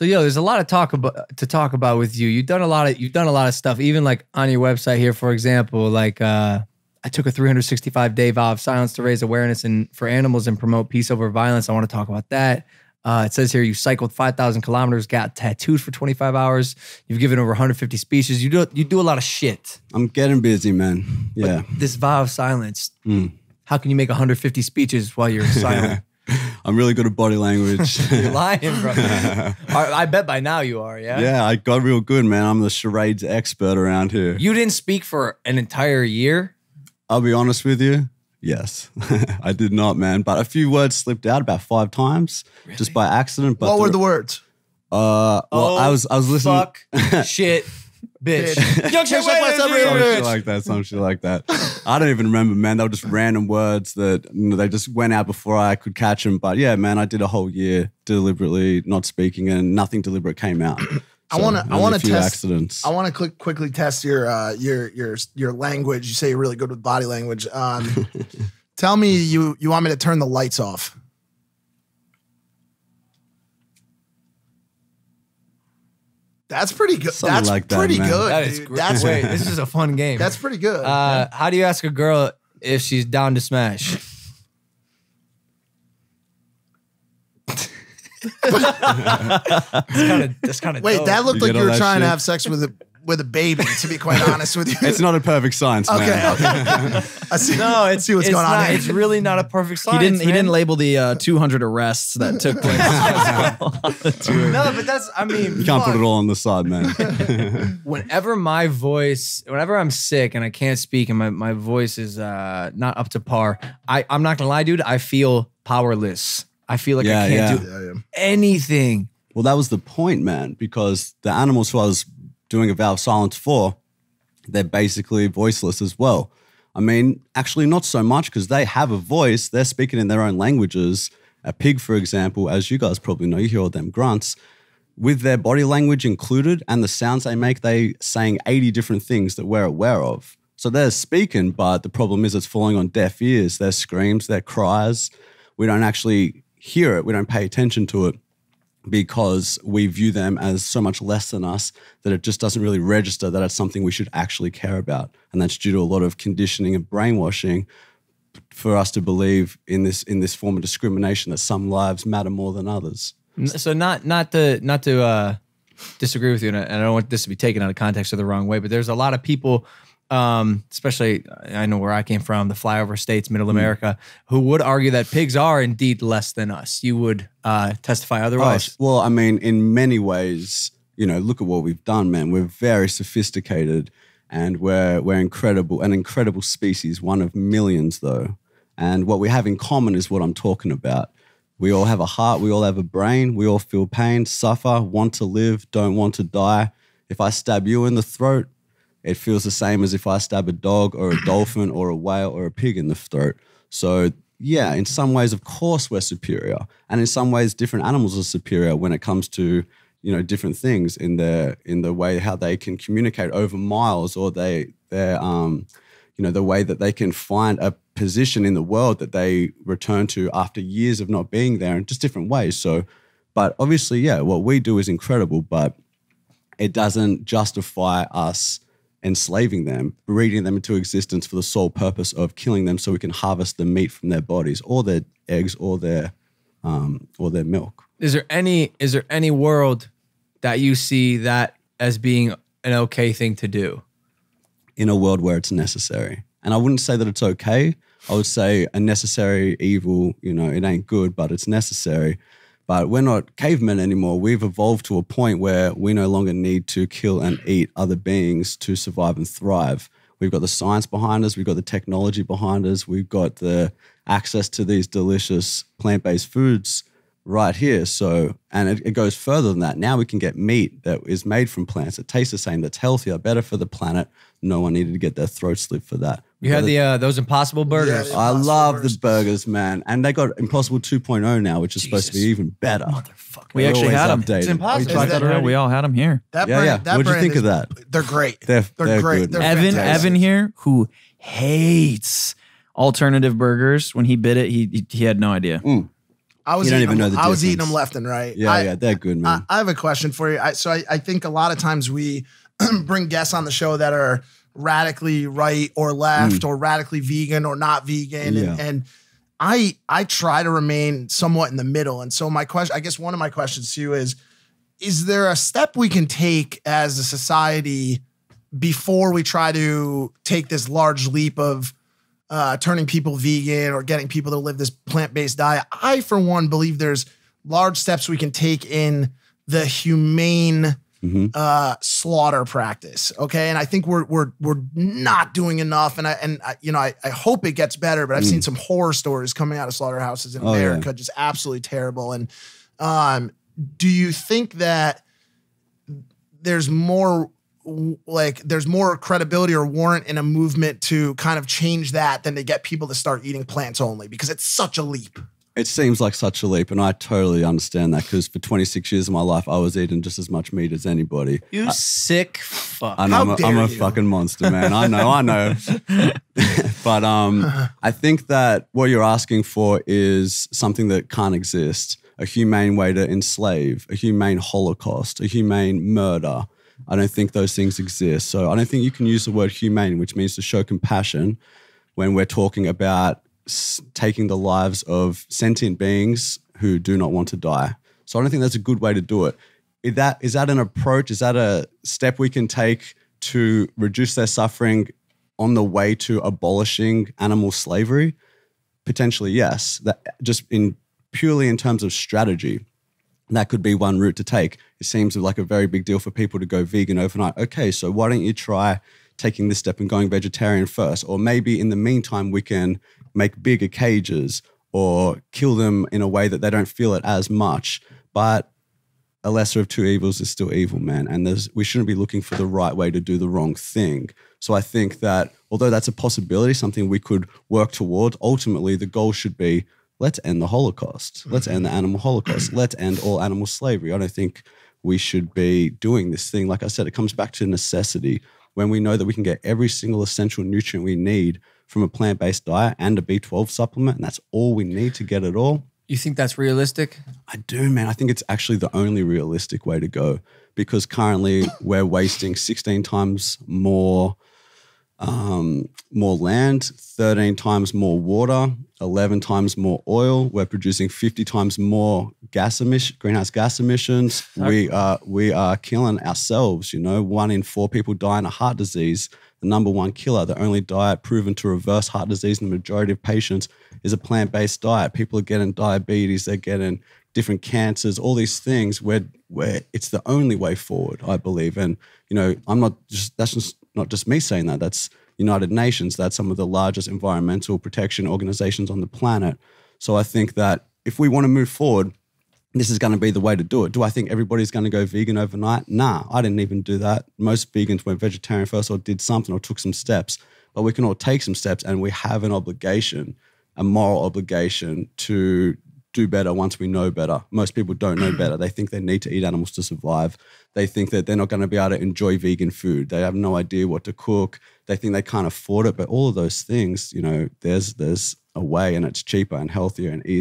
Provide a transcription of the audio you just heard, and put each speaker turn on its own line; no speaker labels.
So there's a lot of to talk about with you. You've done a lot of stuff, even like on your website here, for example, like I took a 365-day vow of silence to raise awareness for animals and promote peace over violence. I want to talk about that. It says here you cycled 5,000 kilometers, got tattooed for 25 hours. You've given over 150 speeches. You do a lot of shit.
I'm getting busy, man. Yeah.
But this vow of silence, how can you make 150 speeches while you're silent?
I'm really good at body language.
You're lying, bro. I bet by now you are, yeah?
Yeah, I got real good, man. I'm the charades expert around here.
You didn't speak for an entire year?
I'll be honest with you. Yes, I did not, man. But a few words slipped out about 5 times, just by accident. But
what were the words?
I was listening.
Fuck, shit, bitch. Young shit,
some shit like that. I don't even remember, man. They were just random words that they just went out before I could catch them. But yeah, man, I did a whole year deliberately not speaking, and nothing deliberate came out.
I want to test
accidents.
I want to quickly test your language. You say you're really good with body language. Tell me you want me to turn the lights off. That's pretty good.
Something
That's
like that,
pretty
man.
good.
That is
dude.
great.
That's
Wait, this is a fun game.
That's pretty good.
How do you ask a girl if she's down to smash? That's kind of
Wait,
dope.
that looked like you were trying to
shit?
have sex with a baby. To be quite honest with you,
It's not a perfect science, man.
okay. I see.
No,
I see what's going on.
not.
Here.
It's really not a perfect
He
science.
didn't label the 200 arrests that took place on the tour.
No, but that's. I mean,
You can't put it all on the side, man.
whenever I'm sick and I can't speak and my voice is not up to par, I'm not gonna lie, dude. I feel powerless. I feel like I can't do anything.
Well, that was the point, man, because the animals who I was doing a vow of silence for, they're basically voiceless as well. I mean, actually not so much because they have a voice. They're speaking in their own languages. A pig, for example, as you guys probably know, you hear all them grunts, with their body language included and the sounds they make, they saying 80 different things that we're aware of. So they're speaking, but the problem is it's falling on deaf ears. Their screams, their cries, we don't actually hear it. We don't pay attention to it because we view them as so much less than us that it just doesn't really register that it's something we should actually care about. And that's due to a lot of conditioning and brainwashing for us to believe in this form of discrimination that some lives matter more than others.
So not to disagree with you, and I don't want this to be taken out of context or the wrong way, but there's a lot of people, especially I know where I came from, the flyover states, middle America, who would argue that pigs are indeed less than us. You would testify otherwise.
Oh, well, I mean, in many ways, look at what we've done, man. We're very sophisticated and we're incredible, an incredible species, one of millions though. And what we have in common is what I'm talking about. We all have a heart, we all have a brain, we all feel pain, suffer, want to live, don't want to die. If I stab you in the throat, it feels the same as if I stab a dog or a dolphin or a whale or a pig in the throat. So yeah, in some ways, of course, we're superior. And in some ways, different animals are superior when it comes to, different things in the way how they can communicate over miles, or the way that they can find a position in the world that they return to after years of not being there in just different ways. So, but obviously, yeah, what we do is incredible, but it doesn't justify us enslaving them, breeding them into existence for the sole purpose of killing them so we can harvest the meat from their bodies or their eggs or their milk.
Is there any world that you see that as being an okay thing to do?
In a world where it's necessary. And I wouldn't say that it's okay. I would say a necessary evil, it ain't good, but it's necessary. But we're not cavemen anymore. We've evolved to a point where we no longer need to kill and eat other beings to survive and thrive. We've got the science behind us. We've got the technology behind us. We've got the access to these delicious plant-based foods right here. So, and it goes further than that. Now we can get meat that is made from plants that tastes the same, that's healthier, better for the planet. No one needed to get their throat slit for that.
You had those Impossible burgers.
Yeah,
I love the burgers, man. And they got Impossible 2.0 now, which is supposed to be even better.
Motherfucker.
We actually had them.
It's impossible.
We tried that already. We all had them here.
That
Yeah,
brand,
yeah.
That
What'd you
brand
think of that?
They're great.
They're
great.
good.
They're
Evan
fantastic.
here, who hates alternative burgers, when he bit it, he had no idea.
I was
You don't
eating
even
them,
know the
I was eating
difference.
them left and right.
Yeah, they're good, man.
I have a question for you. I think a lot of times we bring guests on the show that are radically right or left or radically vegan or not vegan.
Yeah.
And I try to remain somewhat in the middle. And so my question, I guess one of my questions to you is there a step we can take as a society before we try to take this large leap of turning people vegan or getting people to live this plant-based diet? I, for one, believe there's large steps we can take in the humane slaughter practice. Okay. And I think we're not doing enough. And I hope it gets better, but I've seen some horror stories coming out of slaughterhouses in America, just absolutely terrible. And do you think that there's more credibility or warrant in a movement to kind of change that than to get people to start eating plants only? Because it's such a leap.
It seems like such a leap, and I totally understand that because for 26 years of my life, I was eating just as much meat as anybody.
You sick fuck.
I know, I'm a fucking monster, man. I know. But I think that what you're asking for is something that can't exist. A humane way to enslave, a humane Holocaust, a humane murder. I don't think those things exist. So I don't think you can use the word humane, which means to show compassion, when we're talking about taking the lives of sentient beings who do not want to die. So I don't think that's a good way to do it. Is that an approach? Is that a step we can take to reduce their suffering on the way to abolishing animal slavery? Potentially, yes. That just purely in terms of strategy, that could be one route to take. It seems like a very big deal for people to go vegan overnight. Okay, so why don't you try taking this step and going vegetarian first? Or maybe in the meantime, we can make bigger cages or kill them in a way that they don't feel it as much. But a lesser of two evils is still evil, man. And we shouldn't be looking for the right way to do the wrong thing. So I think that although that's a possibility, something we could work towards, ultimately the goal should be, let's end the Holocaust. Let's end the animal Holocaust. Let's end all animal slavery. I don't think we should be doing this thing. Like I said, it comes back to necessity. When we know that we can get every single essential nutrient we need from a plant-based diet and a B12 supplement, and that's all we need to get it all.
You think that's realistic?
I do, man. I think it's actually the only realistic way to go, because currently we're wasting 16 times more land, 13 times more water, 11 times more oil. We're producing 50 times more greenhouse gas emissions. We are killing ourselves. 1 in 4 people die in a heart disease. The number one killer, the only diet proven to reverse heart disease in the majority of patients is a plant-based diet. People are getting diabetes, they're getting different cancers, all these things where it's the only way forward, I believe. And, that's just not just me saying that. That's United Nations. That's some of the largest environmental protection organizations on the planet. So I think that if we want to move forward, this is going to be the way to do it. Do I think everybody's going to go vegan overnight? Nah, I didn't even do that. Most vegans went vegetarian first or did something or took some steps. But we can all take some steps, and we have an obligation, a moral obligation to do better once we know better. Most people don't know better. They think they need to eat animals to survive. They think that they're not going to be able to enjoy vegan food. They have no idea what to cook. They think they can't afford it. But all of those things, there's a way, and it's cheaper and healthier and easier.